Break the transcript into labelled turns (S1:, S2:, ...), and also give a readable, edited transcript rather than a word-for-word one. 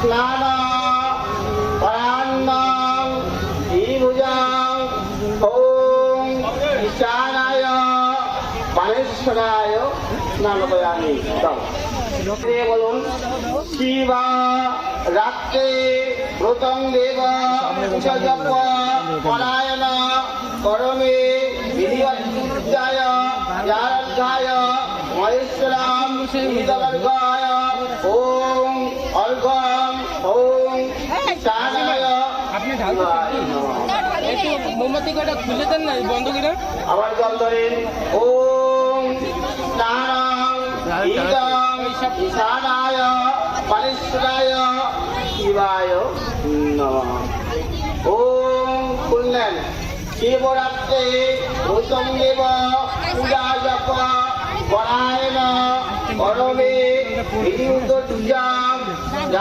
S1: স্নান পরান্নং শ্রীভুজং ওম ঈশানায় মাহেশ্বরায় স্নানপয়ামি। বলুন শিবা রাত্রে ব্রতং দেব জপ পরায়ণ করমে বিধিবদ্ধুজায় যারাধ্যায় মহেশ্বরাম নিদবর্গায় ওম অর্ঘম ওম ঈশানায়।
S2: মোমবাতি কটা খুলে দেন না, বন্ধ কিনা।
S1: আবার জল ধরেন। ওম স্নানং ঈদং ঈশানায় মাহেশ্বরায় শিবায় নমঃ। ওম খুললেন। শিবরাত্রে গৌতম দেব পূজা জপ পরায়ণ করমে বিধিবদ্ধ